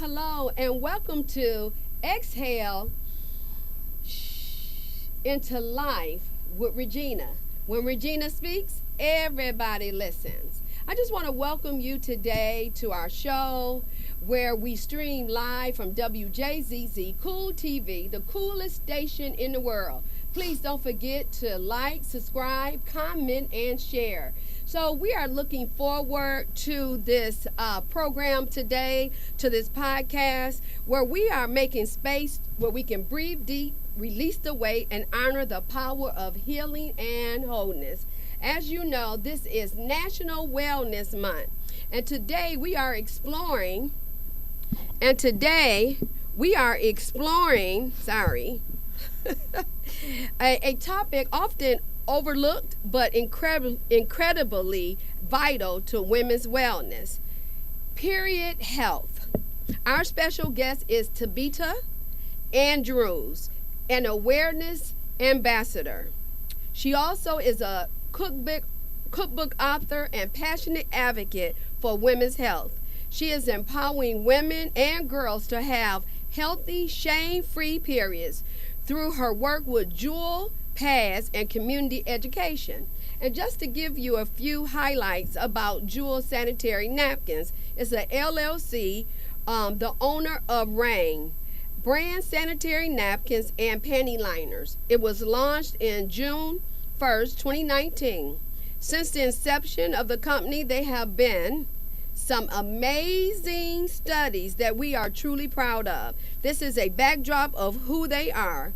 hello, and welcome to Exhale into Life with Regina. When Regina speaks, everybody listens. I just want to welcome you today to our show where we stream live from WJZZ Cool TV, the coolest station in the world. Please don't forget to like, subscribe, comment, and share. So we are looking forward to this program today, to this podcast, where we are making space where we can breathe deep, release the weight, and honor the power of healing and wholeness. As you know, this is National Wellness Month, and today we are exploring, a topic often overlooked but incredibly vital to women's wellness: period health. Our special guest is Tabitha Andrews, an awareness ambassador. She also is a cookbook author and passionate advocate for women's health. She is empowering women and girls to have healthy, shame-free periods through her work with Jewel pads and community education. And just to give you a few highlights about Jewel Sanitary Napkins, it's a LLC, the owner of Rain brand sanitary napkins and panty liners. It was launched in June 1st, 2019. Since the inception of the company, there have been some amazing studies that we are truly proud of. This is a backdrop of who they are.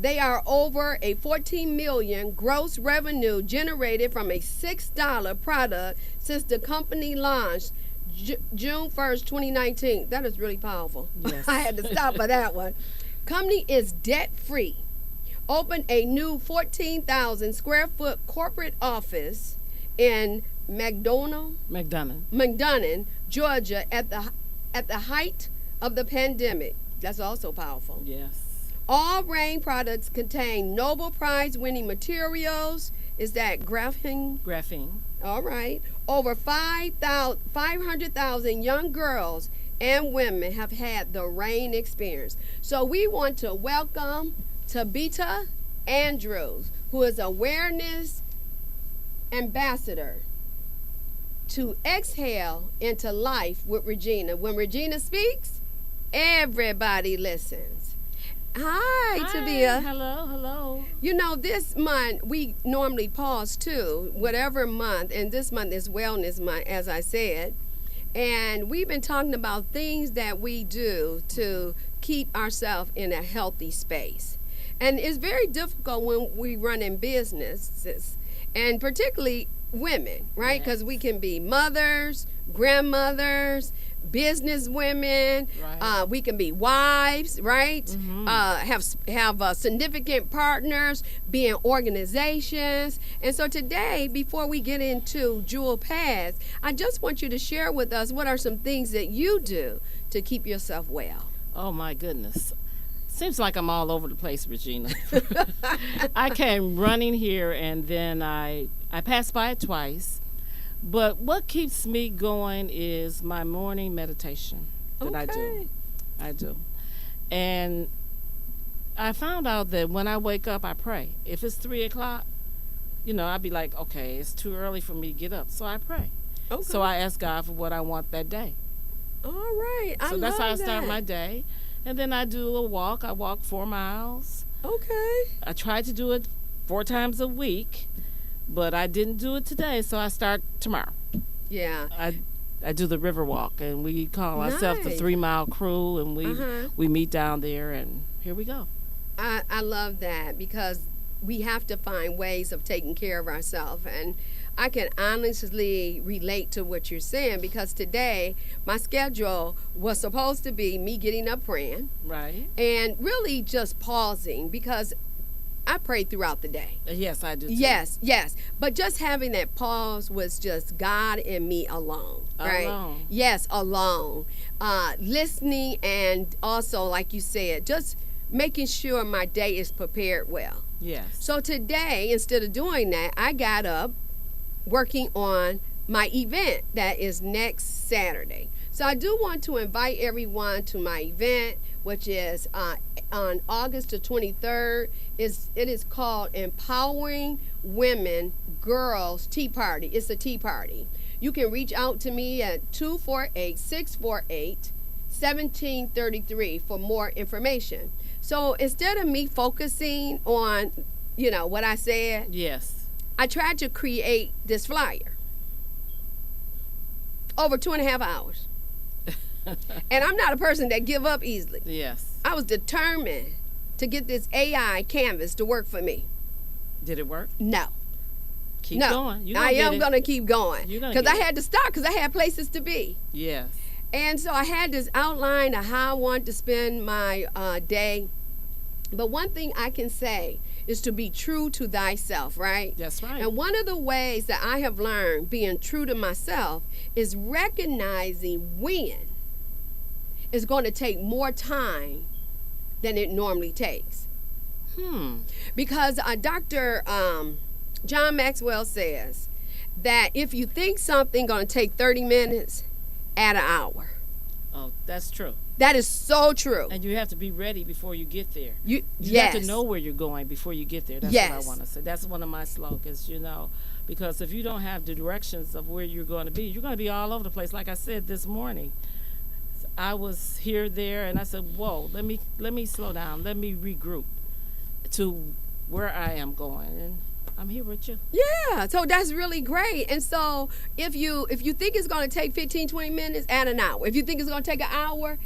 They are over a $14 million gross revenue generated from a $6 product since the company launched June 1st, 2019. That is really powerful. Yes. I had to stop for that one. Company is debt-free. Opened a new 14,000 square foot corporate office in McDonough, Georgia at the height of the pandemic. That's also powerful. Yes. All Rain products contain Nobel Prize winning materials. Is that graphene? Graphene. All right. Over 500,000 young girls and women have had the Rain experience. So we want to welcome Tabitha Andrews, who is awareness ambassador, to Exhale into Life with Regina. When Regina speaks, everybody listens. Hi, Tabitha. Hello. You know, this month we normally pause too, whatever month, and this month is Wellness Month, as I said. And we've been talking about things that we do to keep ourselves in a healthy space. And it's very difficult when we run in businesses, and particularly women, right? Because we can be mothers, grandmothers, business women, right. We can be wives, right? Mm-hmm. Have significant partners, be in organizations. And so today, before we get into Jewel Pads, I just want you to share with us what are some things that you do to keep yourself well. Oh my goodness. Seems like I'm all over the place, Regina. I came running here and then I passed by it twice. But what keeps me going is my morning meditation that I do. And I found out that when I wake up, I pray. If it's 3 o'clock, I'd be like, okay, it's too early for me to get up. So I pray. Okay. So I ask God for what I want that day. All right. So that's how I start my day. And then I do a walk. I walk 4 miles. Okay. I try to do it 4 times a week. But I didn't do it today, so I start tomorrow. Yeah. I do the river walk, and we call ourselves the 3 Mile Crew, and we meet down there, and here we go. I love that because we have to find ways of taking care of ourselves. And I can honestly relate to what you're saying because today my schedule was supposed to be me getting up praying. Right. And really just pausing because I pray throughout the day. Yes, I do too. Yes. But just having that pause was just God and me alone. Right? Alone. Yes, alone. Listening and also, like you said, just making sure my day is prepared well. Yes. So today, instead of doing that, I got up working on my event that is next Saturday. So I do want to invite everyone to my event, which is on August the 23rd. It is called Empowering Women Girls Tea Party. It's a tea party. You can reach out to me at 248-648-1733 for more information. So instead of me focusing on, what I said, Yes. I tried to create this flyer over 2.5 hours. And I'm not a person that give up easily. Yes. I was determined to get this AI canvas to work for me. Did it work? No. Keep no. going. I am going to keep going. Because I had to stop because I had places to be. Yes. And so I had this outline of how I want to spend my day. But one thing I can say is to be true to thyself, right? That's right. And one of the ways that I have learned being true to myself is recognizing when it's going to take more time than it normally takes. Because Dr. John Maxwell says that if you think something going to take 30 minutes, add an hour. Oh, that's true. That is so true. And you have to be ready before you get there. You yes. have to know where you're going before you get there. That's yes. what I want to say. That's one of my slogans, because if you don't have the directions of where you're going to be, you're going to be all over the place. Like I said this morning, I was here, there, and I said, whoa, let me slow down. Let me regroup to where I am going. And I'm here with you. Yeah, so that's really great. And so if you think it's going to take 15, 20 minutes, add an hour. If you think it's going to take an hour,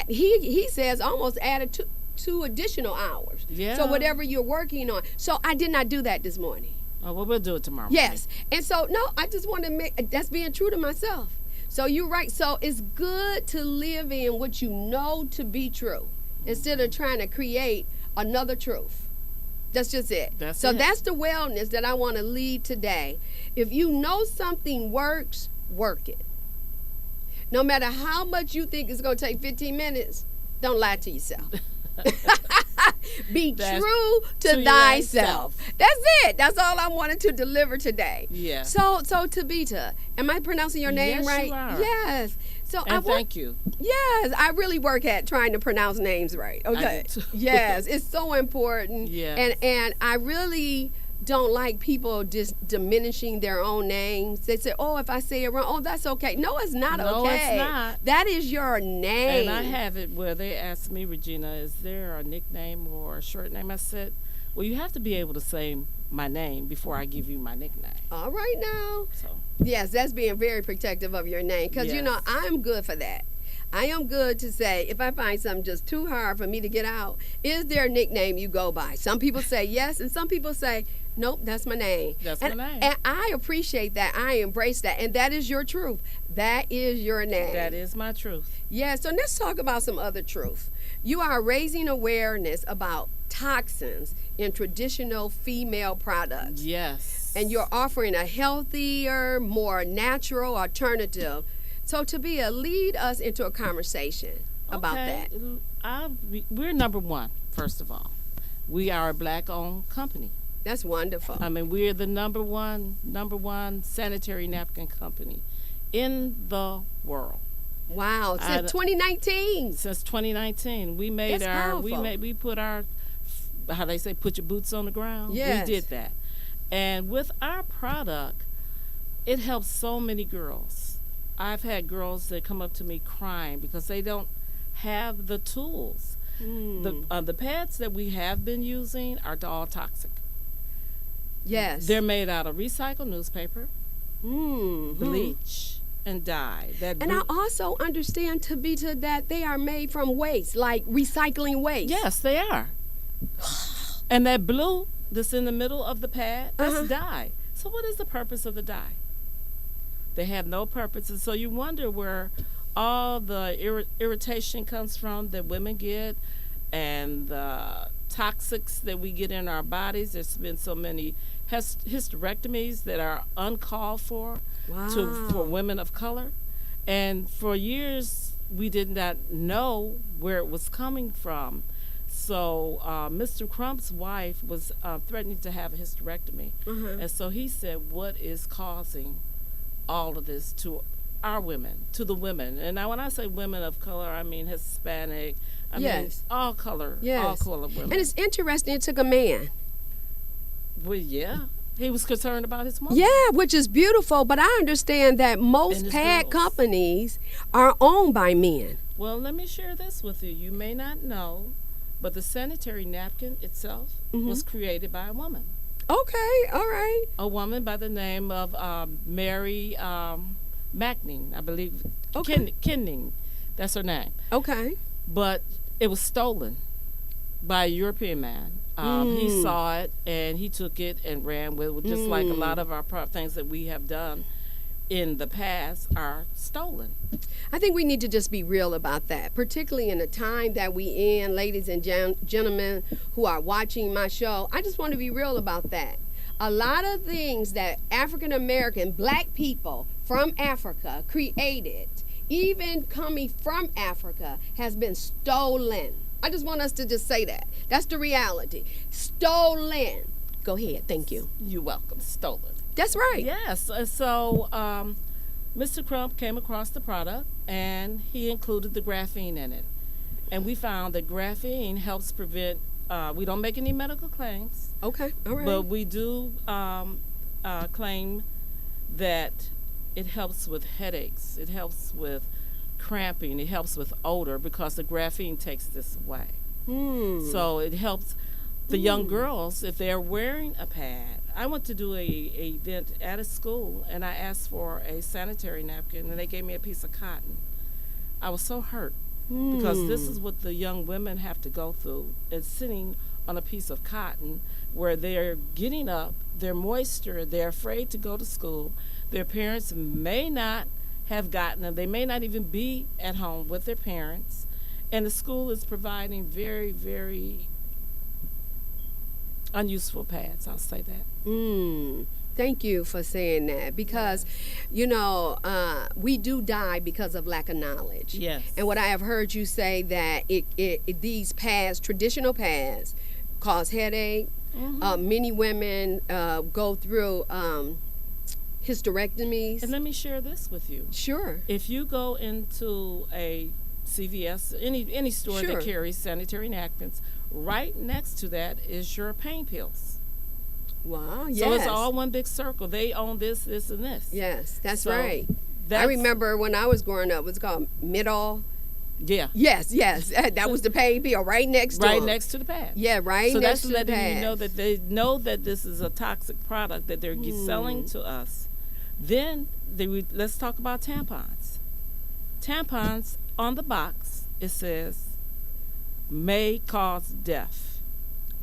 he says almost add two additional hours. Yeah. So whatever you're working on. So I did not do that this morning. Oh, well, we'll do it tomorrow. Yes. And so, no, I just want to that's being true to myself. So you're right. So it's good to live in what you know to be true instead of trying to create another truth. That's just it. That's the wellness that I want to lead today. If you know something works, work it. No matter how much you think it's going to take 15 minutes, don't lie to yourself. Be true to thyself. That's it. That's all I wanted to deliver today. Yeah. So Tabitha, am I pronouncing your name right? Yes, you are. Yes. So thank you. Yes, I really work at trying to pronounce names right. Okay. I do too. Yes, it's so important. Yes. And I really don't like people just diminishing their own names. They say, oh, if I say it wrong, oh, that's okay. No, it's not okay. No, it's not. That is your name. And I have it where they asked me, Regina, is there a nickname or a short name? I said, well, you have to be able to say my name before I give you my nickname. All right now. So. Yes, that's being very protective of your name because, yes. I'm good for that. I am good to say, if I find something just too hard for me to get out, is there a nickname you go by? Some people say yes, and some people say, nope, that's my name. That's my name. And I appreciate that. I embrace that. And that is your truth. That is your name. That is my truth. Yeah, so let's talk about some other truth. You are raising awareness about toxins in traditional female products. Yes. And you're offering a healthier, more natural alternative. So Tabitha, lead us into a conversation about that. We're number one, first of all. We are a black-owned company. That's wonderful. I mean, we're the number one sanitary napkin company in the world. Wow, since 2019. Since 2019, we made we put our, how they say, put your boots on the ground. Yes. We did that. And with our product, it helps so many girls. I've had girls that come up to me crying because they don't have the tools. The pads that we have been using are all toxic. Yes. They're made out of recycled newspaper, bleach, and dye. And I also understand, Tabitha, that they are made from waste, like recycling waste. Yes, they are. And that blue that's in the middle of the pad, that's dye. So what is the purpose of the dye? They have no purpose. And so you wonder where all the irritation comes from that women get and the toxics that we get in our bodies. There's been so many hysterectomies that are uncalled for for women of color. And for years, we did not know where it was coming from. So Mr. Crump's wife was threatening to have a hysterectomy. And so he said, what is causing all of this to our women, to the women. And now when I say women of color, I mean Hispanic. I mean all color, all color women. And it's interesting, it took a man. Well, yeah. He was concerned about his mom. Yeah, which is beautiful, but I understand that most pad companies are owned by men. Well, let me share this with you. You may not know, but the sanitary napkin itself was created by a woman. Okay, all right. A woman by the name of Mary Macning, I believe. Okay. Kenning, that's her name. Okay. But it was stolen by a European man. He saw it and he took it and ran with it, just like a lot of our things that we have done in the past are stolen. I think we need to just be real about that, particularly in the time that we in, ladies and gentlemen who are watching my show. I just want to be real about that. A lot of things that African American black people from Africa created, even coming from Africa, has been stolen. I just want us to just say that. That's the reality. Stolen. Go ahead. Thank you. You're welcome. Stolen. That's right. Yes. So Mr. Crump came across the product and he included the graphene in it. And we found that graphene helps prevent, we don't make any medical claims. Okay. All right. But we do claim that it helps with headaches. It helps with cramping. It helps with odor because the graphene takes this away. So it helps the young girls if they're wearing a pad. I went to do a event at a school and I asked for a sanitary napkin and they gave me a piece of cotton. I was so hurt because this is what the young women have to go through. It's sitting on a piece of cotton where they're getting up, they're moisture, they're afraid to go to school. Their parents may not have gotten them. They may not even be at home with their parents. And the school is providing very, very unuseful pads. I'll say that. Thank you for saying that because, you know, we do die because of lack of knowledge. Yes. And what I have heard you say that these pads, traditional pads, cause headache. Many women go through hysterectomies. And let me share this with you. Sure. If you go into a CVS, any store that carries sanitary napkins, right next to that is your pain pills. Wow, yes. So it's all one big circle. They own this, this, and this. Yes, that's right. I remember when I was growing up, it was called Midol. Yeah. Yes. That was the pain pill right next to them. Next to the pad. Yeah, right so next to the pad. So that's letting you know that they know that this is a toxic product that they're selling to us. Then let's talk about tampons. Tampons, on the box, it says, may cause death.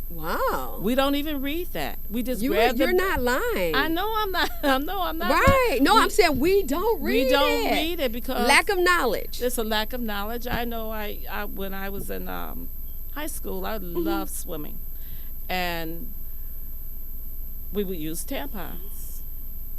Wow. We don't even read that. We just You're not lying. I know I'm not. Right. No, I'm saying we don't read it. We don't read it because lack of knowledge. It's a lack of knowledge. I know I when I was in high school, I loved swimming. And we would use tampons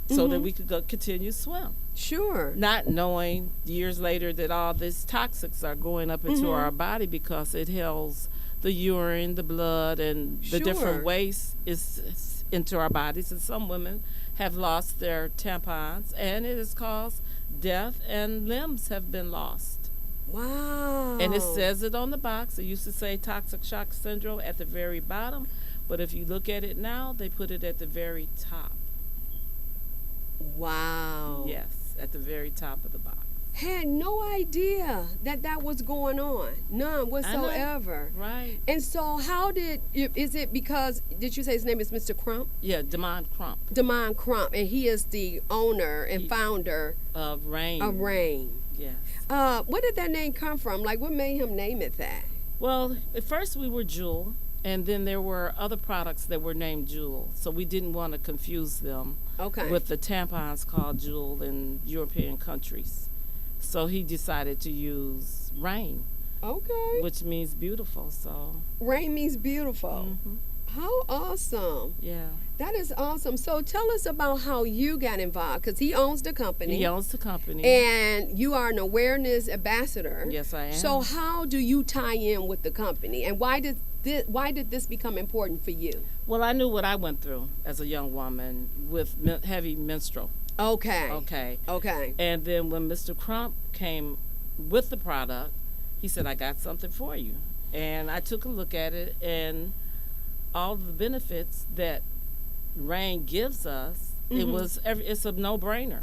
so that we could continue to swim. Sure. Not knowing years later that all these toxics are going up into our body because it holds the urine, the blood, and the different waste is into our bodies. And some women have lost their tampons, and it has caused death, and limbs have been lost. Wow. And it says it on the box. It used to say toxic shock syndrome at the very bottom, but if you look at it now, they put it at the very top. Wow. Yes, at the very top of the box. Had no idea that was going on. None whatsoever. Right. And so is it because, did you say his name is Mr. Crump? Yeah, Demond Crump. Demond Crump, and he is the owner and founder of Rain. Yes. Where did that name come from? Like, what made him name it that? Well, at first we were Jewel, and then there were other products that were named Jewel, so we didn't want to confuse them with the tampons called Jewel in European countries. So he decided to use Rain. Okay. Which means beautiful, so. Rain means beautiful. How awesome. Yeah. That is awesome. So tell us about how you got involved, because he owns the company. He owns the company. And you are an awareness ambassador. Yes, I am. So how do you tie in with the company, and why did this become important for you? Well, I knew what I went through as a young woman with heavy menstrual. Okay. Okay. Okay. And then when Mr. Crump came with the product, he said, I got something for you. And I took a look at it, and all the benefits that Rain gives us, it's a no-brainer.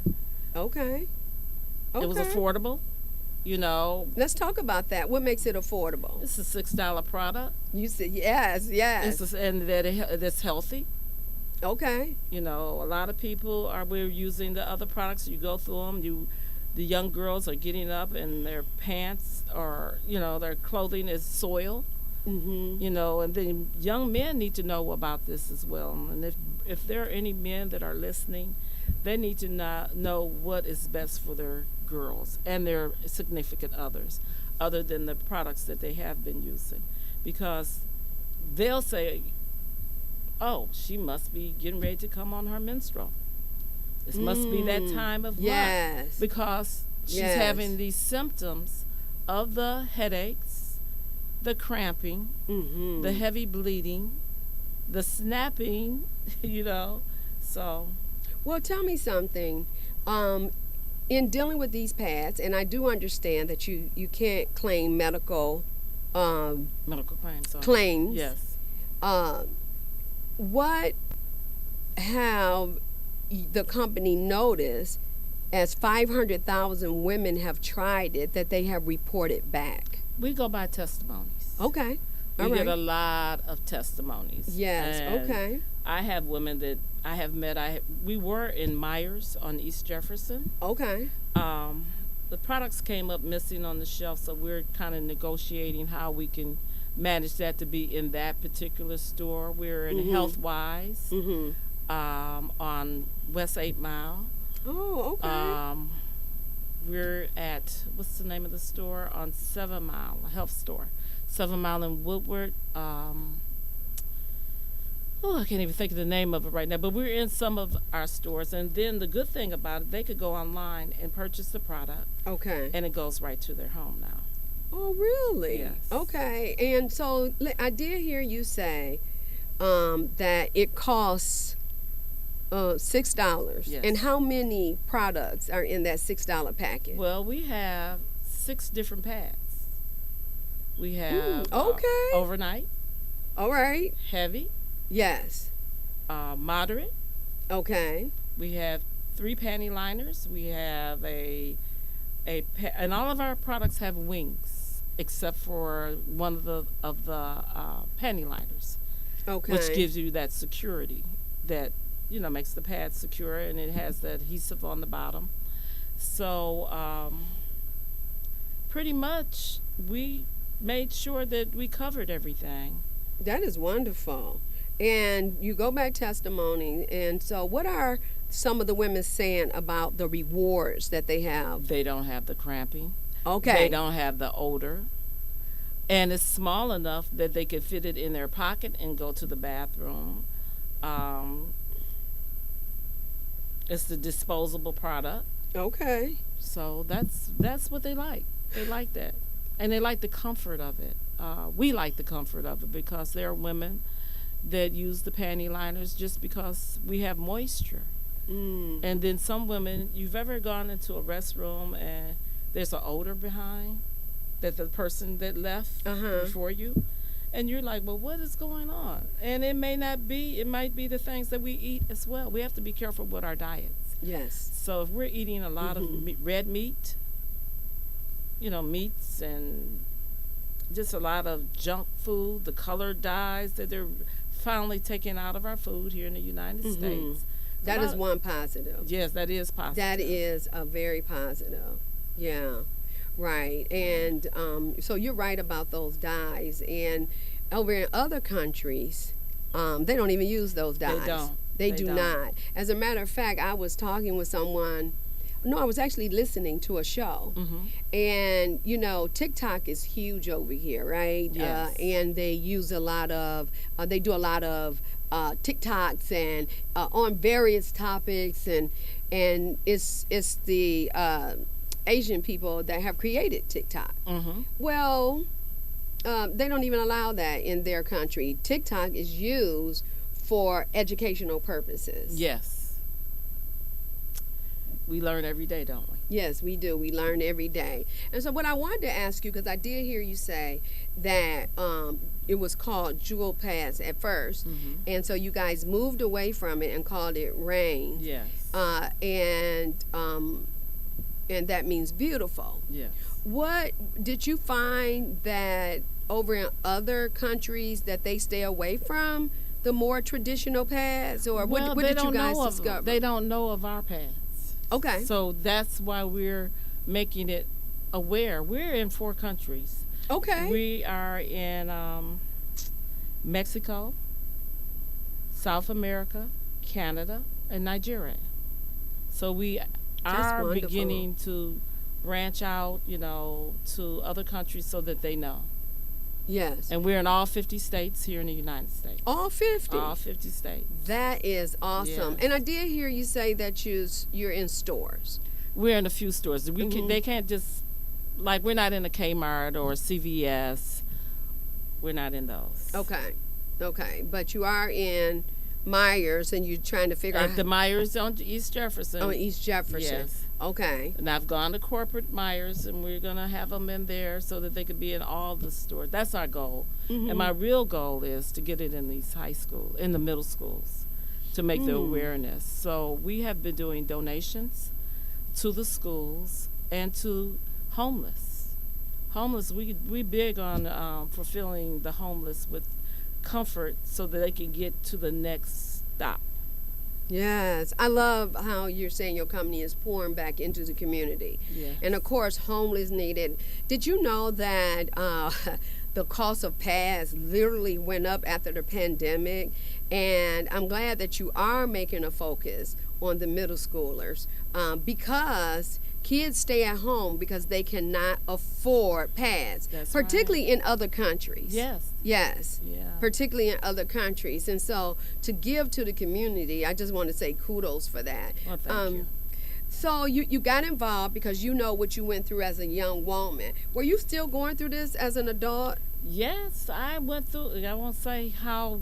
Okay. Okay. It was affordable, you know. Let's talk about that. What makes it affordable? It's a $6 product. You said yes, yes. And that it's healthy. Okay. You know, a lot of people we're using the other products. You go through them. The young girls are getting up and their pants their clothing is soiled. You know, and then young men need to know about this as well. And if there are any men that are listening, they need to know what is best for their girls and their significant others, other than the products that they have been using, because they'll say, oh, she must be getting ready to come on her menstrual. This must be that time of month, because she's having these symptoms of the headaches, the cramping, the heavy bleeding, the snapping, you know. So, well, tell me something. In dealing with these pads, and I do understand that you can't claim medical claims. Yes. What have the company noticed as 500,000 women have tried it that they have reported back? We go by testimonies. Okay. We get a lot of testimonies. Yes. And okay. I have women that I have met. We were in Myers on East Jefferson. Okay. The products came up missing on the shelf, so we're kind of negotiating how we can manage that to be in that particular store. We're in Healthwise on West 8 Mile. Oh, okay. We're at, what's the name of the store? On 7 Mile, a health store. 7 Mile in Woodward. I can't even think of the name of it right now, but we're in some of our stores. And then the good thing about it, they could go online and purchase the product. Okay. And it goes right to their home now. Oh, really? Yes. Okay. And so I did hear you say that it costs $6. Yes. And how many products are in that $6 package? Well, we have 6 different pads. We have okay. Overnight. All right. Heavy. Yes. Moderate. Okay. We have 3 panty liners. We have and all of our products have wings, except for one of the panty liners. Okay. Which gives you that security that makes the pad secure, and it has the adhesive on the bottom. So pretty much we made sure that we covered everything. That is wonderful. And you go back testimony, and so what are some of the women saying about the rewards that they have? They don't have the cramping. Okay. They don't have the odor. And it's small enough that they could fit it in their pocket and go to the bathroom. It's the disposable product. Okay. So that's what they like. They like that. And they like the comfort of it. We like the comfort of it because there are women that use the panty liners just because we have moisture. And then some women, you've ever gone into a restroom and there's an odor behind that the person that left before you, and you're like, well, what is going on? And it might be the things that we eat as well. We have to be careful with our diets. Yes. So if we're eating a lot of red meat, meats and just a lot of junk food, the colored dyes that they're finally taking out of our food here in the United States. That is one positive. Yes, that is positive. That is a very positive. Yeah, right. And so you're right about those dyes. And over in other countries, they don't even use those dyes. They don't. They do not. As a matter of fact, I was talking with someone. No, I was actually listening to a show. And, TikTok is huge over here, right? Yes. And they use a lot of, they do a lot of TikToks and on various topics. And it's the Asian people that have created TikTok. Well, they don't even allow that in their country. TikTok is used for educational purposes. Yes. we learn every day, don't we? Yes, we do. We learn every day. And so, what I wanted to ask you, because I did hear you say that it was called Jewel Pads at 1st, and so you guys moved away from it and called it Rain. Yes. And that means beautiful. Yes. What did you find that over in other countries that they stay away from the more traditional pads, or what did you guys discover? They don't know of our pads. Okay. So that's why we're making it aware. We're in 4 countries. Okay. We are in Mexico, South America, Canada, and Nigeria. So we are beginning to branch out, to other countries so that they know. Yes. And we're in all 50 states here in the United States. All 50? All 50 states. That is awesome. Yes. And I did hear you say that you're in stores. We're in a few stores. They can't just, like, we're not in a Kmart or a CVS. We're not in those. Okay. But you are in Myers, and you're trying to figure out. The Myers on East Jefferson. Oh, East Jefferson. Yes. Okay. And I've gone to corporate Myers, and we're going to have them in there so that they could be in all the stores. That's our goal. And my real goal is to get it in these high school, in the middle schools, to make the awareness. So we have been doing donations to the schools and to homeless. We big on fulfilling the homeless with comfort so that they can get to the next stop. Yes, I love how you're saying your company is pouring back into the community. Yes. And of course, homeless needed. Did you know that the cost of pads literally went up after the pandemic? And I'm glad that you are making a focus on the middle schoolers because kids stay at home because they cannot afford pads. That's particularly right. In other countries. Yes. Yes. Yeah. Particularly in other countries. And so to give to the community, I just want to say kudos for that. Well, thank you. So you got involved because you know what you went through as a young woman. Were you still going through this as an adult? Yes, I went through. I won't say how.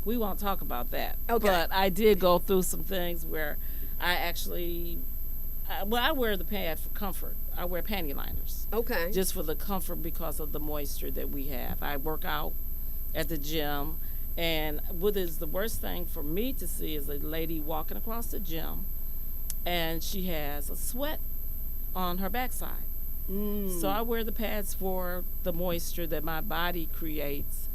We won't talk about that. Okay. But I did go through some things where I actually. I wear the pad for comfort. I wear panty liners. Okay. Just for the comfort because of the moisture that we have. I work out at the gym, and what is the worst thing for me to see is a lady walking across the gym, and she has a sweat on her backside. So I wear the pads for the moisture that my body creates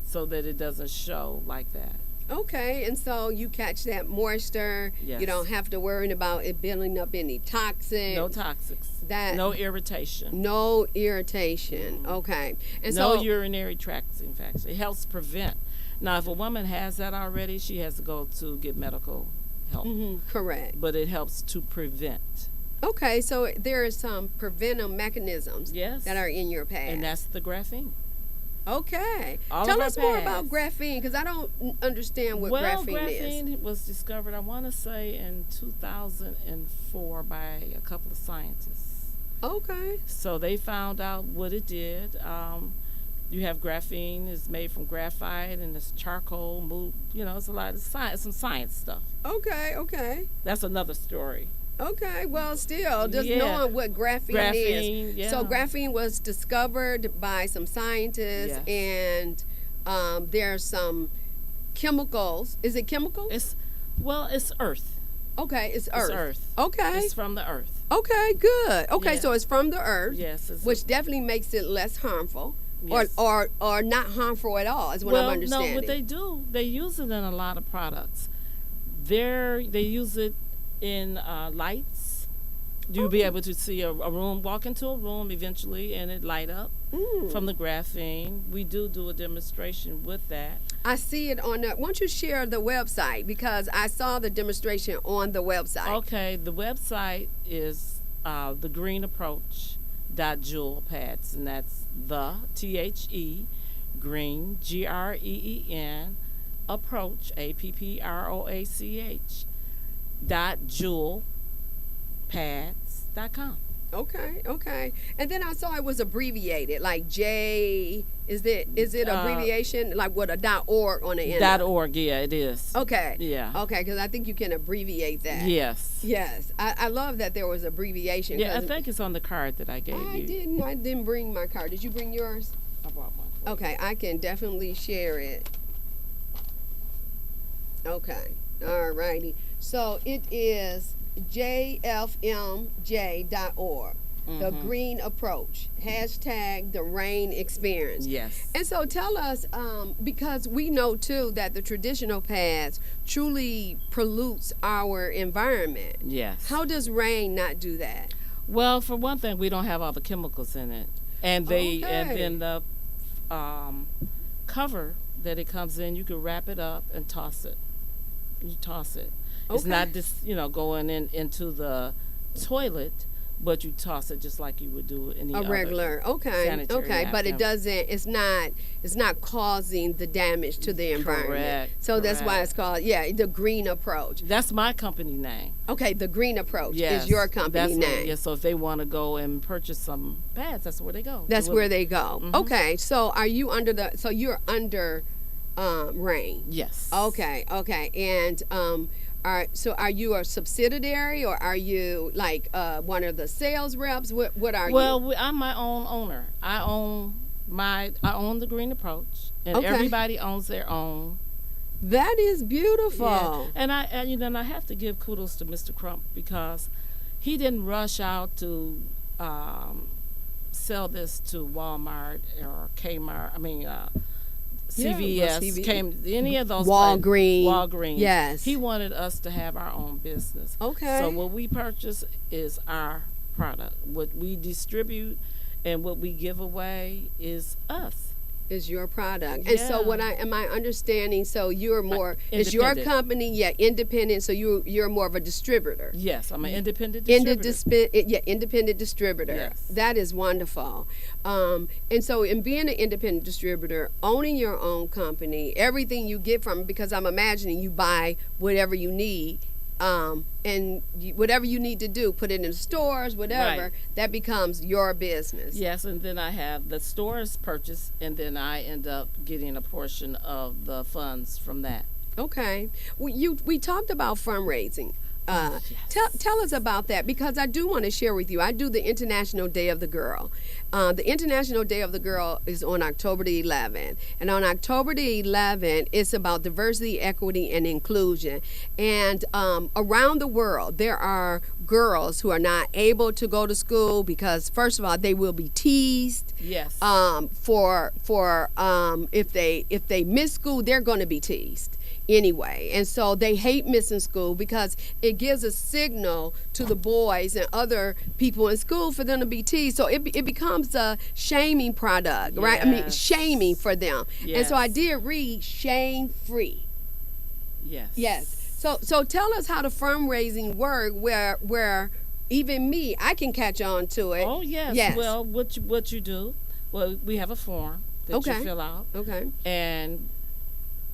so that it doesn't show like that. Okay, and so you catch that moisture. Yes. You don't have to worry about it building up any toxins. No toxics. No irritation. No irritation. Okay. And no so urinary tract infection. It helps prevent. Now, if a woman has that already, she has to go to get medical help. Correct. But it helps to prevent. Okay, so there are some preventive mechanisms that are in your pad. And that's the graphene. Okay. All Tell of us our more pads. about graphene, because I don't understand what graphene is. Graphene was discovered, I want to say, in 2004 by a couple of scientists. Okay. So they found out what it did. You have graphene, it's made from graphite, and it's charcoal, it's a lot of science, some science stuff. Okay. That's another story. Okay, well, still, just knowing what graphene is. Yeah. So graphene was discovered by some scientists, and there's some chemicals. Is it chemicals? It's earth. Okay, it's earth. It's earth. Okay. It's from the earth. Okay, good. Okay, so it's from the earth. Yes. Which definitely makes it less harmful. Yes. Or not harmful at all, is what I'm understanding. No, what they do, they use it in a lot of products. They use it in lights. You'll be able to see a room, walk into a room eventually, and it light up from the graphene. We do a demonstration with that. I see it on the. Why don't you share the website, because I saw the demonstration on the website. Okay, the website is thegreenapproach.jewelpads, and that's green GREEN approach APPROACH .jewelpads.com. Okay, okay. And then I saw it was abbreviated, like J. Is it abbreviation like what a .org on the end? .org, yeah, it is. Okay. Yeah. Okay, because I think you can abbreviate that. Yes. Yes, I love that there was abbreviation. Yeah, I think it's on the card that I gave you. I didn't bring my card. Did you bring yours? I brought one. Okay, I can definitely share it. Okay, all righty. So it is jfmj.org. The Green Approach, hashtag the rain experience. Yes. And so tell us, because we know too that the traditional paths truly pollutes our environment. Yes. How does rain not do that? Well, for one thing, we don't have all the chemicals in it, and then the cover that it comes in, you can wrap it up and toss it. You toss it. Okay. It's not just going into the toilet, but you toss it just like you would do any a regular sanitary napkin. But it doesn't, it's not causing the damage to the environment. Correct. So that's why it's called the Green Approach. That's my company name. Okay, the Green Approach is your company name. Yeah, so if they want to go and purchase some pads, that's where they go. That's where they go. Okay, so you're under Rain? Yes. Okay, and are you a subsidiary, or are you like one of the sales reps? What are you? Well, I'm my own owner. I own the Green Approach, and everybody owns their own. That is beautiful. Yeah. And I have to give kudos to Mr. Crump, because he didn't rush out to sell this to Walmart or Kmart. CVS, any of those Walgreens. Yes. He wanted us to have our own business. Okay. So what we purchase is our product. What we distribute and what we give away is us. Is your product. Yeah. And so am I understanding, so you're more, is your company, independent, so you're more of a distributor? Yes, I'm an independent distributor. Independent distributor. Yes. That is wonderful. And so in being an independent distributor, owning your own company, everything you get from it, because I'm imagining you buy whatever you need, and whatever you need to do, put it in the stores, whatever, that becomes your business. Yes, and then I have the stores purchase, and then I end up getting a portion of the funds from that. Okay. We talked about fundraising. Yes. Tell us about that, because I do want to share with you. I do the International Day of the Girl. The International Day of the Girl is on October the 11th. And on October the 11th, it's about diversity, equity, and inclusion. And around the world, there are girls who are not able to go to school because, first of all, they will be teased. Yes. If they miss school, they're going to be teased anyway, and so they hate missing school because it gives a signal to the boys and other people in school for them to be teased. So it becomes a shaming product, right? Shaming for them. Yes. And so I did read shame free. Yes. So tell us how the fundraising work, where even me, I can catch on to it. Oh yes. Well, what you do? Well, we have a form that you fill out. Okay. And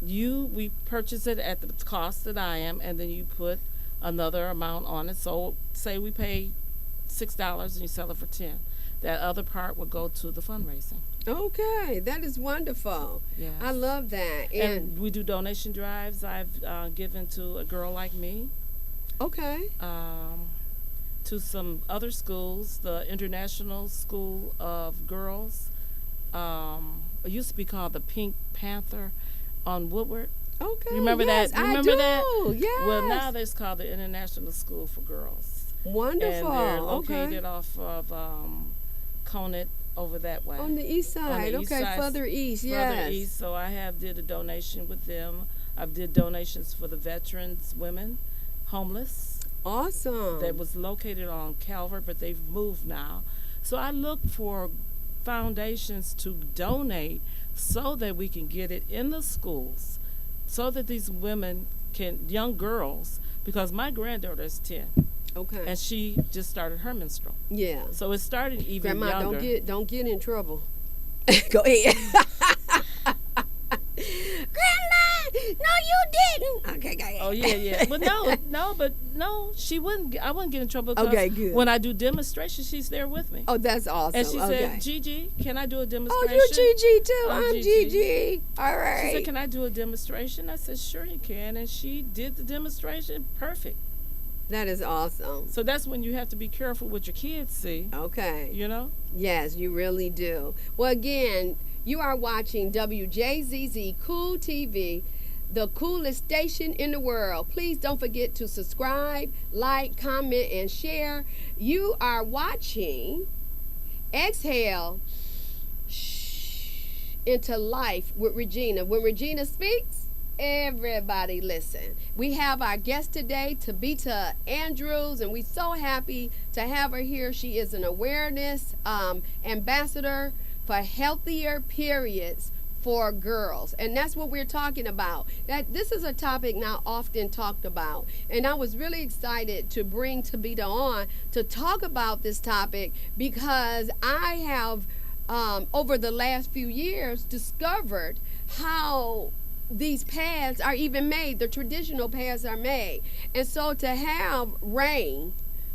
we purchase it at the cost that I am, and then you put another amount on it. So say we pay $6 and you sell it for $10. That other part will go to the fundraising. Okay, that is wonderful. Yes. I love that. And we do donation drives. I've given to A Girl Like Me. Okay. To some other schools, the International School of Girls. It used to be called the Pink Panther on Woodward. Okay. Remember that? Remember that? Yes. Well, now it's called the International School for Girls. Wonderful. And they're located off of Conant over that way. On the east side. Further east. Further east. So I did a donation with them. I did donations for the veterans, women, homeless. Awesome. That was located on Calvert, but they've moved now. So I look for foundations to donate so that we can get it in the schools, so that these women young girls, because my granddaughter is 10. Okay. And she just started her menstrual. Yeah. So it started even Grandma, younger. don't get in trouble. Go ahead. Grandma, No, you didn't. Okay. Oh yeah. But no, she wouldn't. I wouldn't get in trouble. Okay, good. When I do demonstrations, she's there with me. Oh, that's awesome. And she said, Gigi, can I do a demonstration? Oh, you Gigi too. I'm Gigi. Gigi. All right. She said, can I do a demonstration? I said, sure you can. And she did the demonstration. Perfect. That is awesome. So that's when you have to be careful what your kids see. Okay. You know? Yes, you really do. Well, again, you are watching WJZZ Cool TV, the coolest station in the world. Please don't forget to subscribe, like, comment, and share. You are watching Exhale into Life with Regina. When Regina speaks, everybody listen. We have our guest today, Tabitha Andrews, and we're so happy to have her here. She is an awareness ambassador for healthier periods for girls, and that's what we're talking about. That this is a topic not often talked about, and I was really excited to bring Tabitha on to talk about this topic because I have over the last few years discovered how these pads are even made. The traditional pads are made, and so to have Rain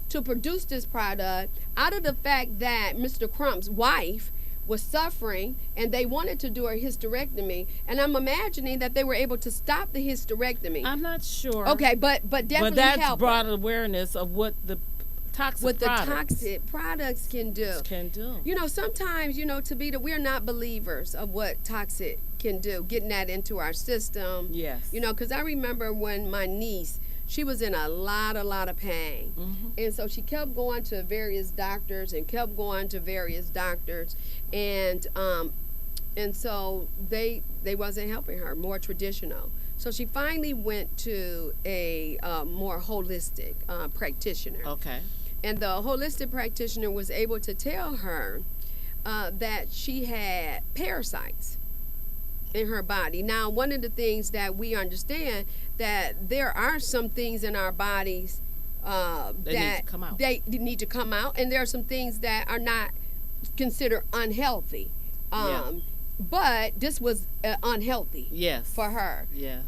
to produce this product out of the fact that Mr. Crump's wife was suffering and they wanted to do a hysterectomy, and I'm imagining that they were able to stop the hysterectomy. I'm not sure. Okay, but definitely that's help brought her. Awareness of what the toxic what products the toxic products can do. You know, sometimes, Tabitha, we're not believers of what toxic can do, getting that into our system. Yes. Because I remember when my niece, she was in a lot of pain. Mm-hmm. And so she kept going to various doctors and so they wasn't helping her, more traditional. So she finally went to a more holistic practitioner. Okay. And the holistic practitioner was able to tell her that she had parasites in her body. Now, one of the things that we understand that there are some things in our bodies that need to come out. They need to come out, and there are some things that are not considered unhealthy. But this was unhealthy. Yes. For her. Yeah.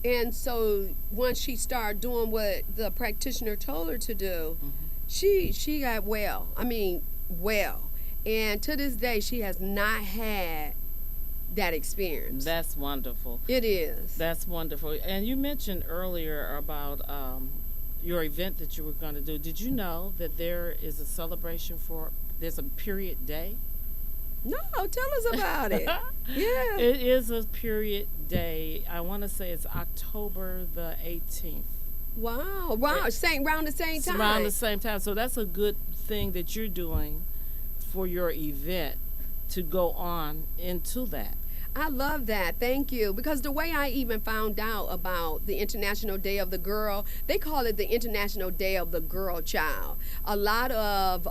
And so once she started doing what the practitioner told her to do, mm-hmm. she got well. I mean, well. And to this day, she has not had that experience. That's wonderful. It is. That's wonderful. And you mentioned earlier about your event that you were going to do. Did you know that there is a celebration there's a period day? No, tell us about it. Yeah. It is a period day. I want to say it's October the 18th. Wow. Around the same time. Around the same time. So that's a good thing that you're doing for your event to go on into that. I love that. Thank you. Because the way I even found out about the International Day of the Girl, they call it the International Day of the Girl Child. A lot of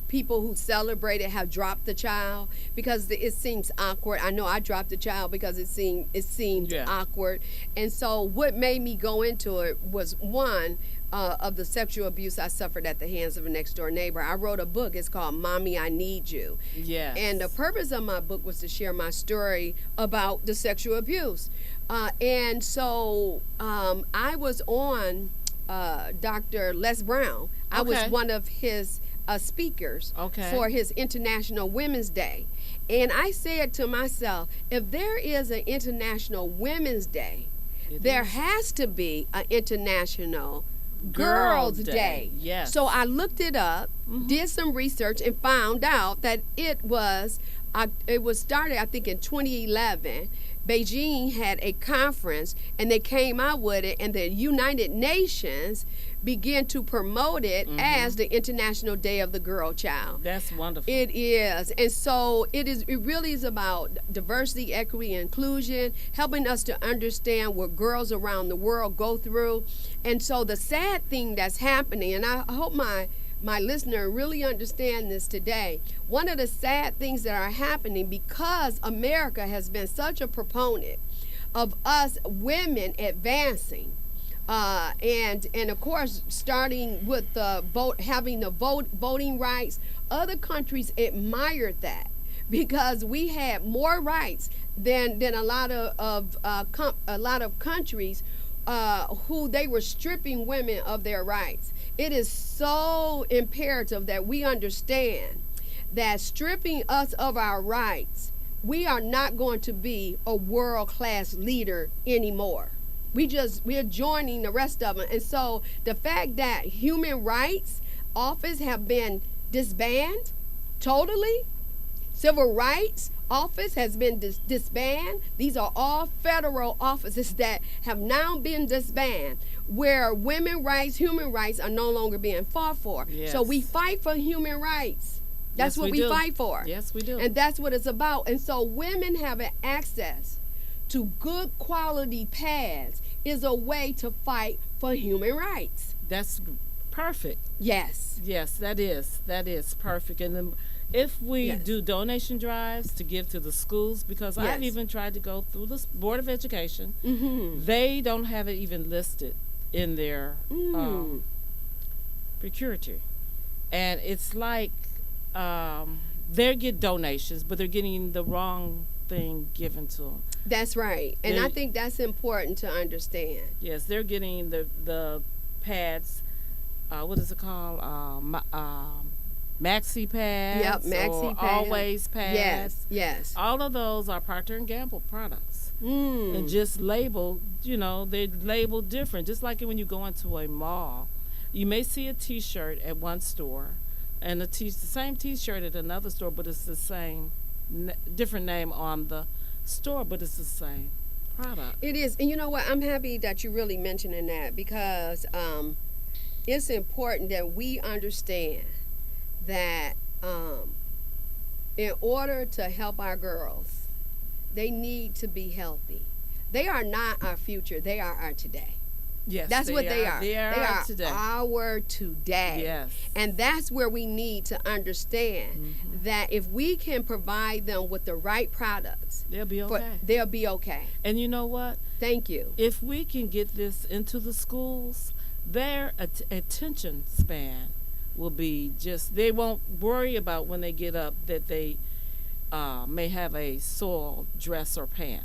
people who celebrate it have dropped the child because it seems awkward. I know I dropped the child because it seemed awkward. And so what made me go into it was one, of the sexual abuse I suffered at the hands of a next door neighbor. I wrote a book. It's called Mommy, I Need You. Yes. And the purpose of my book was to share my story about the sexual abuse. And so I was on Dr. Les Brown. I was one of his speakers for his International Women's Day. And I said to myself, if there is an International Women's Day, there has to be an International Girls Day. Yes. So I looked it up, did some research, and found out that it was started, I think, in 2011. Beijing had a conference, and they came out with it, and the United Nations began to promote it as the International Day of the Girl Child. That's wonderful. It is. And so it really is about diversity, equity, and inclusion, helping us to understand what girls around the world go through. And so the sad thing that's happening, and I hope my listener really understand this today, one of the sad things that are happening because America has been such a proponent of us women advancing, and of course starting with the voting rights, other countries admired that. because we had more rights than a lot of a lot of countries who they were stripping women of their rights. It is so imperative that we understand that stripping us of our rights, we are not going to be a world-class leader anymore. We're joining the rest of them. And so the fact that human rights office have been disbanded totally, civil rights office has been disbanded. These are all federal offices that have now been disbanded, where women rights, human rights are no longer being fought for. Yes. So we fight for human rights. That's what we fight for. Yes, we do. And that's what it's about. And so women having access to good quality pads is a way to fight for human rights. That's perfect. Yes. Yes, that is perfect. And then if we do donation drives to give to the schools, because I've even tried to go through the Board of Education, they don't have it even listed in their procurity. And it's like they get donations, but they're getting the wrong thing given to them. That's right. And I think that's important to understand. Yes, they're getting the pads, what is it called? Maxi pads. Yep, maxi pads. Always pads. Yes, yes. All of those are Procter & Gamble products. And just labeled, they're labeled different. Just like when you go into a mall, you may see a T-shirt at one store and the same T-shirt at another store, but it's the same, different name on the store, but it's the same product. It is. And you know what? I'm happy that you're really mentioning that, because it's important that we understand that in order to help our girls, they need to be healthy. They are not our future. They are our today. Yes, that's what they are. They are today. Our today. Yes. And that's where we need to understand that if we can provide them with the right products, they'll be okay. They'll be okay. And you know what? Thank you. If we can get this into the schools, their attention span will be they won't worry about when they get up that they may have a soiled dress or pant,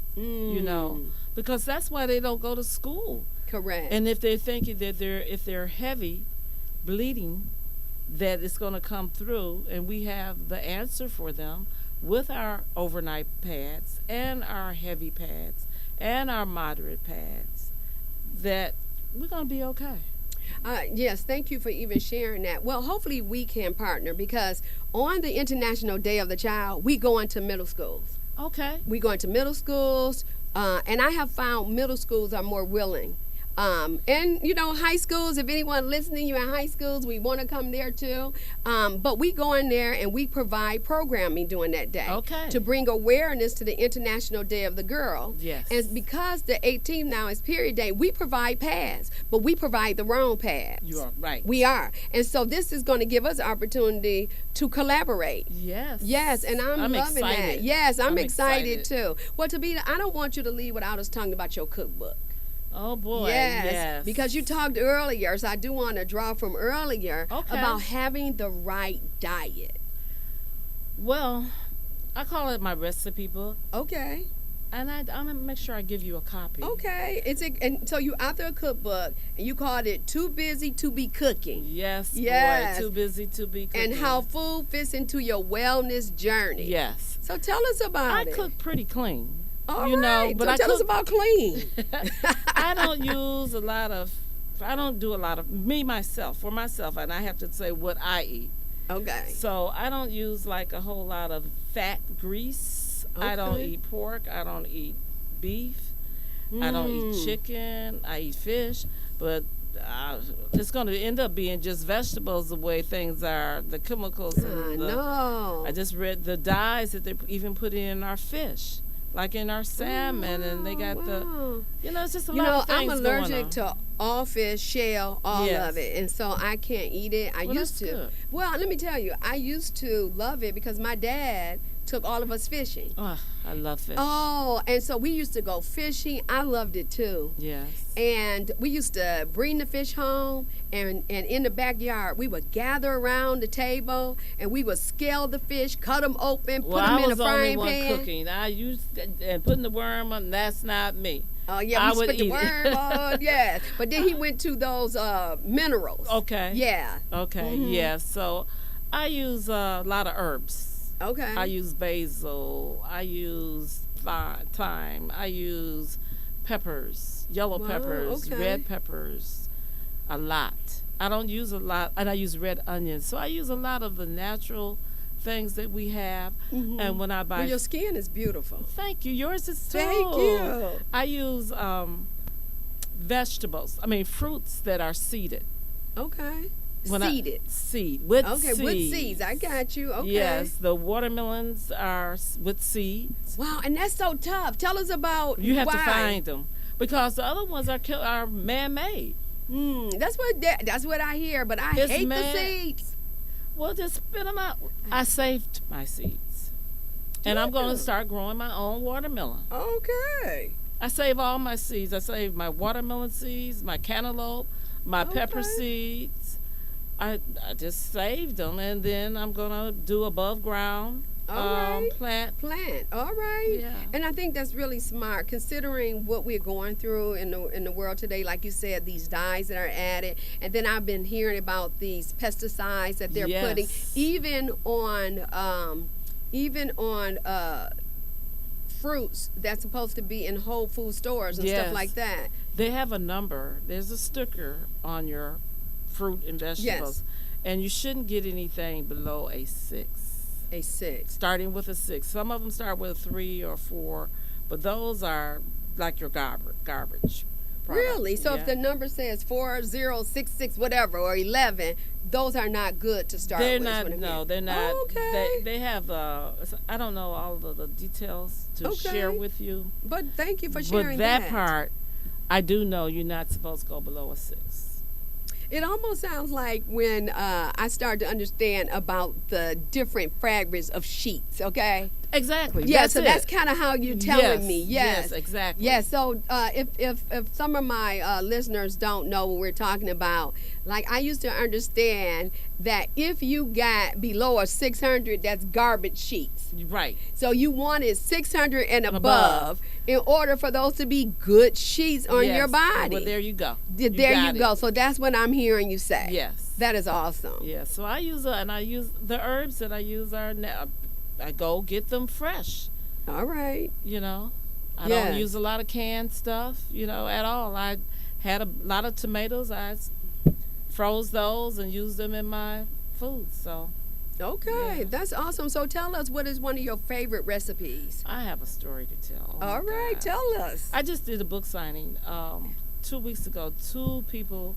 because that's why they don't go to school. Correct. And if they're thinking that if they're heavy bleeding, that it's going to come through, and we have the answer for them with our overnight pads and our heavy pads and our moderate pads, that we're going to be okay. Yes, thank you for even sharing that. Well, hopefully we can partner, because on the International Day of the Child, we go into middle schools. Okay. We go into middle schools, and I have found middle schools are more willing. And high schools, if anyone listening, you're in high schools, we want to come there too. But we go in there and we provide programming during that day to bring awareness to the International Day of the Girl. Yes. And because the 18th now is period day, we provide pads, but we provide the wrong pads. You are right. We are. And so this is going to give us opportunity to collaborate. Yes. Yes, and I'm loving excited. that. Yes, I'm excited too. Well, Tabitha, I don't want you to leave without us talking about your cookbook. Oh boy, yes. Because you talked earlier, so I do want to draw from earlier about having the right diet. Well, I call it my recipe book. Okay. And I'm going to make sure I give you a copy. Okay. And so you author a cookbook, and you called it Too Busy to Be Cooking. Yes, yes. Boy, too busy to be cooking. And how food fits into your wellness journey. Yes. So tell us about it. I cook pretty clean. All right. But so tell us about clean. I don't do a lot of, for myself, and I have to say what I eat. Okay. So I don't use like a whole lot of fat grease. Okay. I don't eat pork. I don't eat beef. I don't eat chicken. I eat fish. But it's going to end up being just vegetables the way things are, the chemicals. I just read the dyes that they even put in our fish. Like in our salmon, and they got it's just a lot of things. I'm allergic to all fish, shell, all of it, and so I can't eat it. I used to. Good. Well, let me tell you, I used to love it because my dad took all of us fishing. Oh, I love fish. Oh, and so we used to go fishing. I loved it too. Yes. And we used to bring the fish home, and in the backyard, we would gather around the table, and we would scale the fish, cut them open, put them in a frying pan. I was the only one cooking. I used and putting the worm on. That's not me. Oh yeah, we put the worm on. Yeah, but then he went to those minerals. Okay. Yeah. Okay. Mm-hmm. Yeah. So I use a lot of herbs. Okay. I use basil. I use thyme. I use peppers, yellow peppers, red peppers, a lot. I don't use a lot, and I use red onions. So I use a lot of the natural things that we have. Mm-hmm. And when I buy, well, your skin is beautiful. Thank you. Yours is too. Thank you. I use vegetables. I mean fruits that are seeded. Okay. With seeds. With seeds. I got you. Okay. Yes, the watermelons are with seeds. Wow, and that's so tough. Tell us about You have why. to find them because the other ones are man-made. That's what I hear, but I hate the seeds. Well, just spit them out. I saved my seeds, and I'm going to start growing my own watermelon. Okay. I save all my seeds. I save my watermelon seeds, my cantaloupe, my pepper seeds. I just saved them, and then I'm gonna do above ground plant. All right. Yeah. And I think that's really smart, considering what we're going through in the world today. Like you said, these dyes that are added, and then I've been hearing about these pesticides that they're putting, even on fruits that's supposed to be in Whole Food stores and stuff like that. They have a number. There's a sticker on your fruit and vegetables, and you shouldn't get anything below a 6. A 6. Starting with a 6. Some of them start with a 3 or 4, but those are like your garbage product. Really? So if the number says 4066 whatever or 11, those are not good to start with. They're not. No, they're not. Okay. They have. I don't know all of the details to share with you. But thank you for sharing but that part, I do know you're not supposed to go below a 6. It almost sounds like when I started to understand about the different fabrics of sheets, okay? Exactly. Yeah, that's kind of how you're telling me. Yes, exactly. Yes, so if some of my listeners don't know what we're talking about, like I used to understand that if you got below a 600, that's garbage sheets. Right. So you wanted 600 and above in order for those to be good sheets on your body. Well, there you go. There you go. So that's what I'm hearing you say. Yes. That is awesome. Yes. So I use the herbs that I use are now. I go get them fresh. All right. I don't use a lot of canned stuff, at all. I had a lot of tomatoes. I froze those and used them in my food. So. Okay, that's awesome. So tell us, what is one of your favorite recipes? I have a story to tell. All right, tell us. I just did a book signing 2 weeks ago. 2 people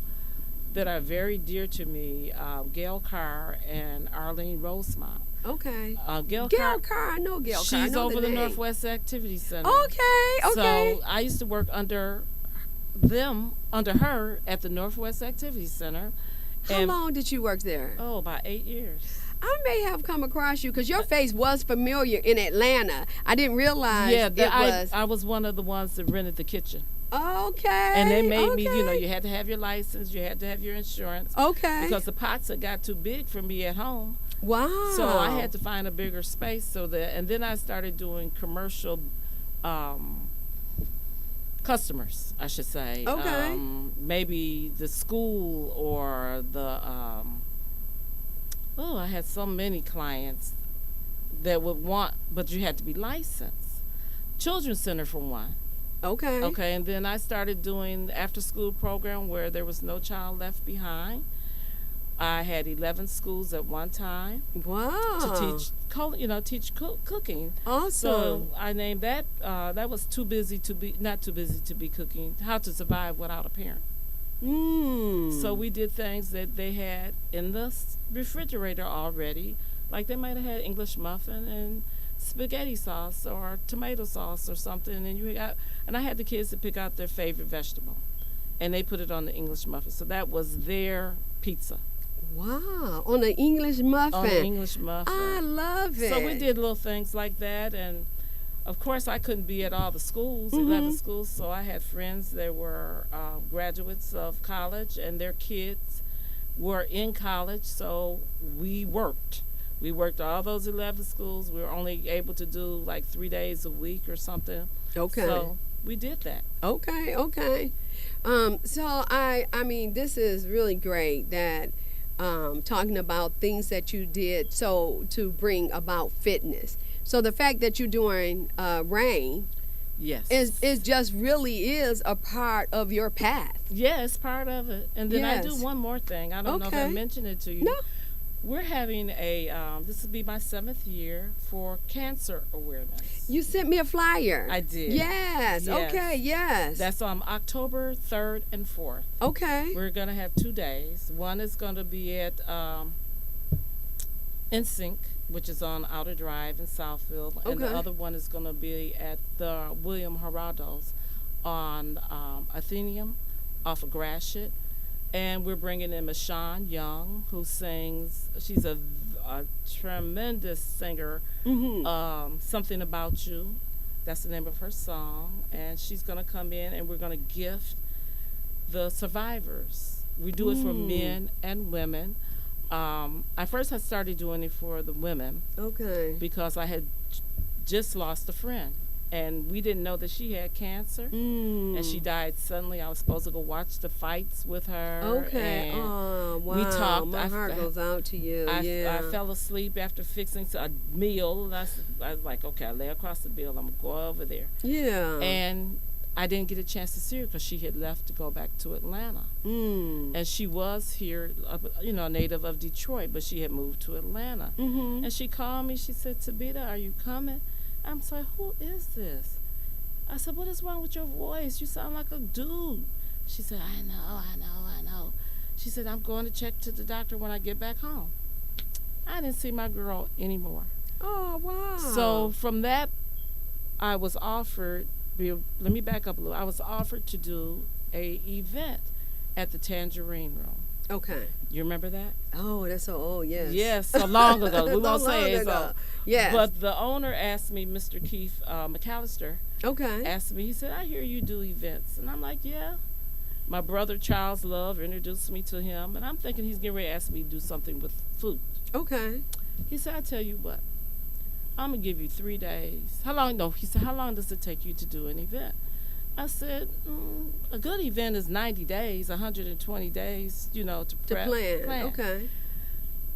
that are very dear to me, Gail Carr and Arlene Rosemont. Okay. Gail Carr, I know Gail Carr. She's over the Northwest Activity Center. Okay. So I used to work under her at the Northwest Activity Center. How long did you work there? Oh, about 8 years. I may have come across you because your face was familiar in Atlanta. I didn't realize I was one of the ones that rented the kitchen. Okay. And they made me, you had to have your license, you had to have your insurance. Okay. Because the pots had got too big for me at home. Wow. So I had to find a bigger space and then I started doing commercial customers, I should say. Okay. Maybe the school or the I had so many clients that would want, but you had to be licensed. Children's Center for one. Okay. Okay, and then I started doing the after-school program where there was no child left behind. I had 11 schools at one time. Wow. To teach cooking. Awesome. So I named that. That was not too busy to be cooking. How to survive without a parent. So we did things that they had in the refrigerator already, like they might have had English muffin and spaghetti sauce or tomato sauce or something, and I had the kids to pick out their favorite vegetable, and they put it on the English muffin. So that was their pizza. Wow, on an English muffin. On an English muffin. I love it. So we did little things like that, and of course I couldn't be at all the schools, 11 schools, so I had friends that were graduates of college, and their kids were in college, so we worked. We worked all those 11 schools. We were only able to do like 3 days a week or something. Okay. So we did that. Okay, okay. So I mean, this is really great that talking about things that you did so to bring about fitness. So the fact that you're doing rain Yes. is just really is a part of your path. Yes, part of it. And then I do Yes. one more thing. I don't know if I Okay. mentioned it to you. No. We're having this will be my 7th year for cancer awareness. You sent me a flyer. I did. Yes. Yes. Okay. Yes. That's on October 3rd and 4th. okay. We're going to have 2 days. One is going to be at NSYNC, which is on Outer Drive in Southfield. And the Okay. other one is going to be at the William Geraldo's on Athenaeum off of Gratiot. And we're bringing in Michonne Young, who sings. She's a tremendous singer. Something About You. That's the name of her song. And she's going to come in, and we're going to gift the survivors. We do it for men and women. I first had started doing it for the women Okay. because I had just lost a friend. And we didn't know that she had cancer. And she died suddenly. I was supposed to go watch the fights with her. Okay. And Oh, wow. we talked. My heart goes out to you. I fell asleep after fixing a meal. And I was like, okay, I lay across the bill. I'm going to go over there. Yeah. And I didn't get a chance to see her because she had left to go back to Atlanta. And she was here, a native of Detroit, but she had moved to Atlanta. And she called me. She said, Tabitha, are you coming? I'm like, who is this? I said, what is wrong with your voice? You sound like a dude. She said, I know. She said, I'm going to check to the doctor when I get back home. I didn't see my girl anymore. Oh, wow. So from that, I was offered, let me back up a little. I was offered to do a event at the Tangerine Room. Okay. You remember that? Oh, that's so old, yes. Yes, so long ago. We won't So say long it's ago. old. Yes. But the owner asked me, Mr. Keith McAllister, Okay. asked me, he said, I hear you do events. And I'm like, yeah. My brother, Charles Love, introduced me to him. And I'm thinking he's getting ready to ask me to do something with food. Okay. He said, I tell you what, I'm going to give you 3 days. How long? No, he said, how long does it take you to do an event? I said, a good event is 90 days, 120 days, to prep. plan. Okay.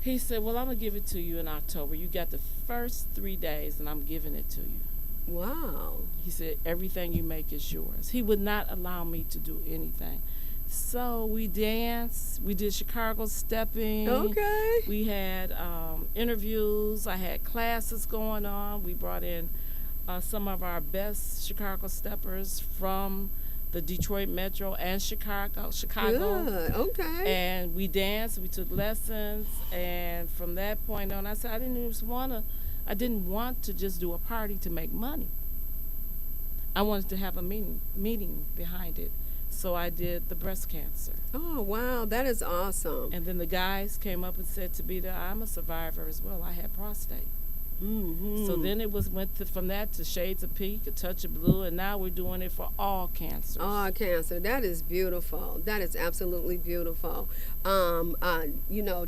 He said, well, I'm going to give it to you in October. You got the first 3 days, and I'm giving it to you. Wow. He said, everything you make is yours. He would not allow me to do anything. So we danced. We did Chicago stepping. Okay. We had interviews. I had classes going on. We brought in some of our best Chicago steppers from the Detroit Metro and Chicago. Good. Okay. And we danced. We took lessons. And from that point on, I said I didn't want to just do a party to make money. I wanted to have a meaning behind it. So I did the breast cancer. Oh, wow. That is awesome. And then the guys came up and said, Tabitha, I'm a survivor as well. I had prostate. So then it went from that to Shades of Pink, A Touch of Blue, and now we're doing it for all cancers. All cancer. That is beautiful. That is absolutely beautiful.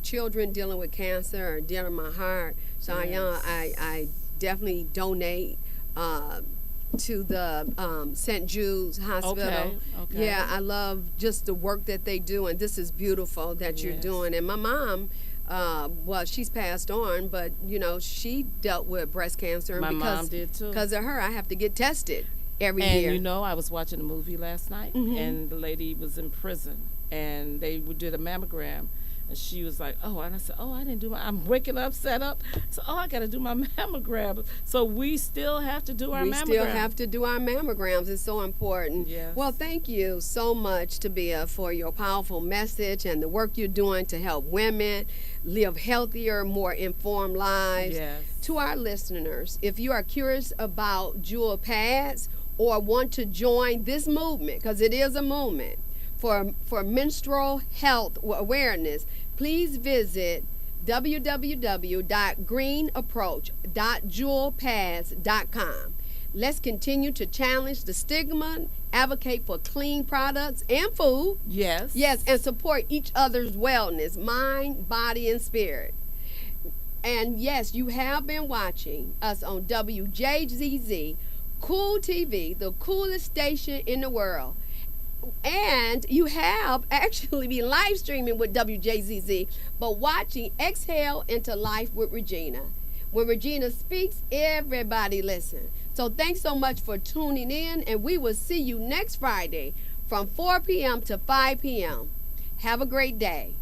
Children dealing with cancer are dear to my heart. So Yes. I definitely donate to the St. Jude's Hospital. Okay. Yeah, I love just the work that they do, and this is beautiful that you're Yes. doing. And my mom, she's passed on, but she dealt with breast cancer. And My mom did too. Because of her, I have to get tested every And year. I was watching a movie last night, and the lady was in prison, and they did a mammogram. And she was like, oh, and I said, oh, I didn't do I'm waking up, set up. So, I got to do my mammogram. So we still have to do our mammogram. We still have to do our mammograms. It's so important. Yes. Well, thank you so much, Tabitha, for your powerful message and the work you're doing to help women live healthier, more informed lives. Yes. To our listeners, if you are curious about jewel pads or want to join this movement, because it is a movement, for menstrual health awareness, please visit www.greenapproach.jewelpads.com. Let's continue to challenge the stigma, advocate for clean products and food. Yes. Yes, and support each other's wellness, mind, body, and spirit. And yes, you have been watching us on WJZZ Cool TV, the coolest station in the world. And you have actually been live streaming with WJZZ, but watching Exhale into Life with Regina. When Regina speaks, everybody listen. So thanks so much for tuning in, and we will see you next Friday from 4 p.m. to 5 p.m. Have a great day.